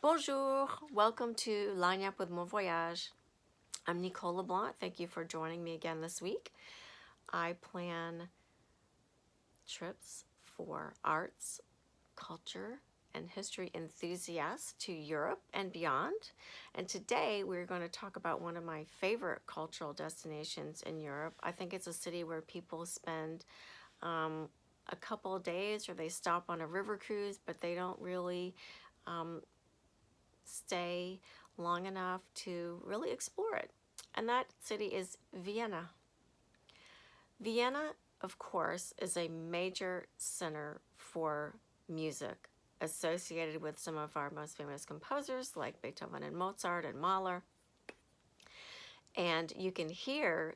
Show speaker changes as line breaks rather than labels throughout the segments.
Bonjour, welcome to Lagniappe with Mon Voyage. I'm Nicole LeBlanc. Thank you for joining me again this week. I plan trips for arts, culture, and history enthusiasts to Europe and beyond. And today we're going to talk about one of my favorite cultural destinations in Europe. I think it's a city where people spend a couple of days or they stop on a river cruise, but they don't really um, stay long enough to really explore it. And that city is Vienna. Vienna, of course, is a major center for music associated with some of our most famous composers like Beethoven and Mozart and Mahler. And you can hear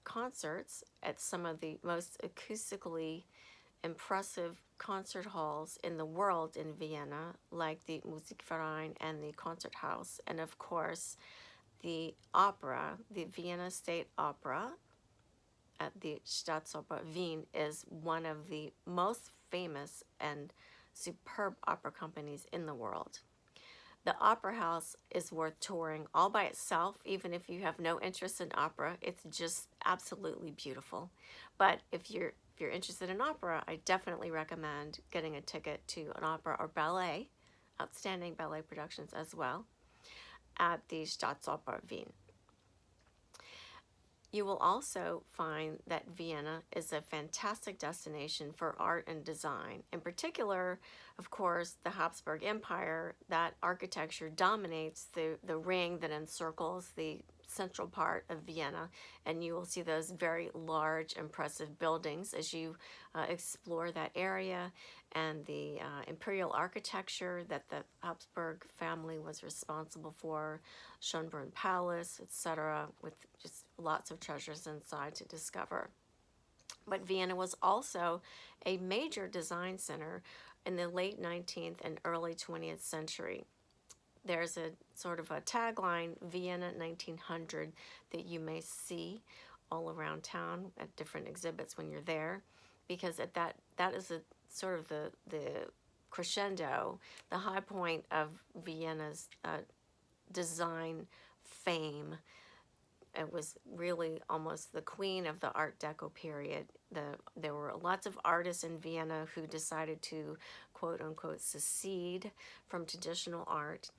concerts at some of the most acoustically impressive concert halls in the world in Vienna, like the Musikverein and the Concert House, and of course, the opera, the Vienna State Opera at the Staatsoper Wien is one of the most famous and superb opera companies in the world. The Opera House is worth touring all by itself, even if you have no interest in opera. It's just absolutely beautiful. But if you're interested in opera, I definitely recommend getting a ticket to an opera or ballet, outstanding ballet productions as well, at the Staatsoper Wien. You will also find that Vienna is a fantastic destination for art and design. In particular, of course, the Habsburg Empire, that architecture dominates the ring that encircles the central part of Vienna, and you will see those very large, impressive buildings as you explore that area, and the imperial architecture that the Habsburg family was responsible for, Schönbrunn Palace, etc., with just lots of treasures inside to discover. But Vienna was also a major design center in the late 19th and early 20th century. There's a sort of a tagline, Vienna 1900, that you may see all around town at different exhibits when you're there, because that is a sort of the crescendo, the high point of Vienna's design fame. It was really almost the queen of the Art Deco period. There were lots of artists in Vienna who decided to, quote unquote, secede from traditional art,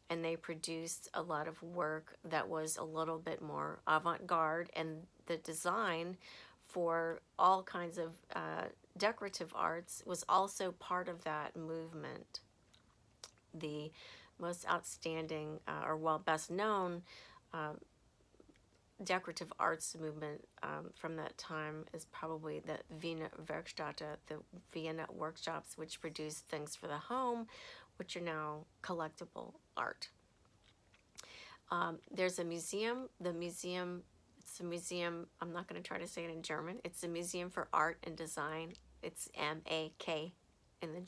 and they produced a lot of work that was a little bit more avant-garde, and the design for all kinds of decorative arts was also part of that movement. The most outstanding or well best known uh, decorative arts movement from that time is probably the Wiener Werkstätte, the Vienna workshops, which produced things for the home, which are now collectible art. There's a museum. It's a museum, I'm not going to try to say it in German. It's a Museum for Art and Design. It's MAK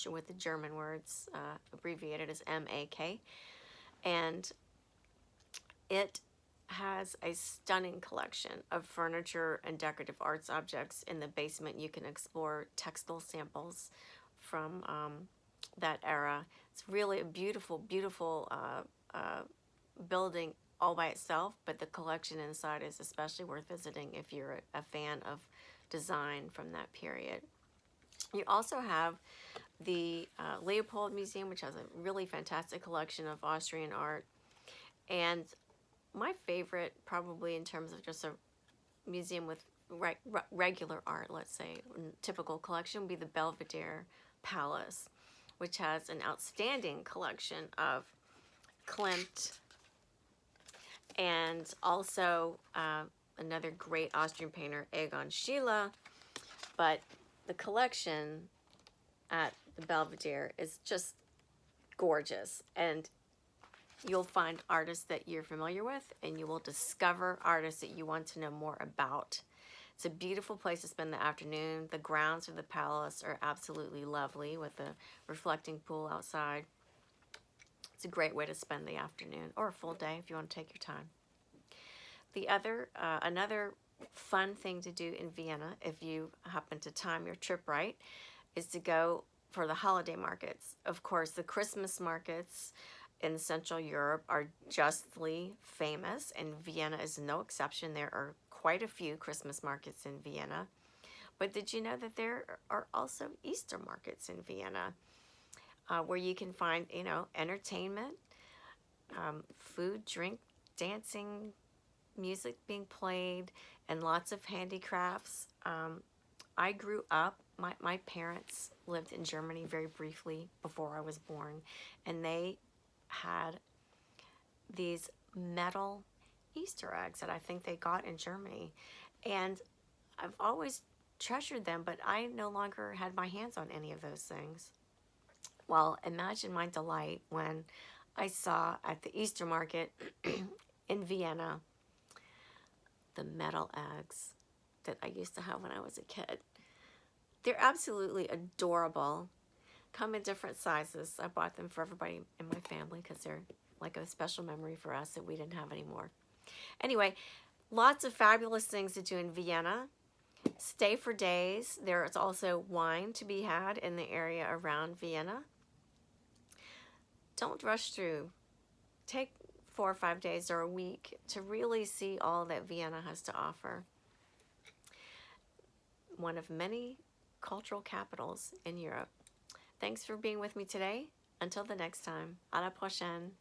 with the German words abbreviated as MAK. And it has a stunning collection of furniture and decorative arts objects. In the basement, you can explore textile samples from that era. It's really a beautiful, beautiful building all by itself, but the collection inside is especially worth visiting if you're a fan of design from that period. You also have the Leopold Museum, which has a really fantastic collection of Austrian art. And my favorite, probably in terms of just a museum with regular art, let's say, typical collection, would be the Belvedere Palace, which has an outstanding collection of Klimt and also another great Austrian painter, Egon Schiele. But the collection at the Belvedere is just gorgeous, and you'll find artists that you're familiar with, and you will discover artists that you want to know more about. It's a beautiful place to spend the afternoon. The grounds of the palace are absolutely lovely with a reflecting pool outside. It's a great way to spend the afternoon, or a full day if you want to take your time. Another fun thing to do in Vienna, if you happen to time your trip right, is to go for the holiday markets. Of course, the Christmas markets in Central Europe are justly famous, and Vienna is no exception. There are quite a few Christmas markets in Vienna. But did you know that there are also Easter markets in Vienna, where you can find, entertainment, food, drink, dancing, music being played, and lots of handicrafts. I grew up, my parents lived in Germany very briefly before I was born, and they had these metal Easter eggs that I think they got in Germany. And I've always treasured them, but I no longer had my hands on any of those things. Well, imagine my delight when I saw at the Easter market in Vienna the metal eggs that I used to have when I was a kid. They're absolutely adorable. Come in different sizes. I bought them for everybody in my family because they're like a special memory for us that we didn't have anymore. Anyway, lots of fabulous things to do in Vienna. Stay for days. There is also wine to be had in the area around Vienna. Don't rush through. Take 4 or 5 days or a week to really see all that Vienna has to offer. One of many cultural capitals in Europe. Thanks for being with me today. Until the next time. À la prochaine.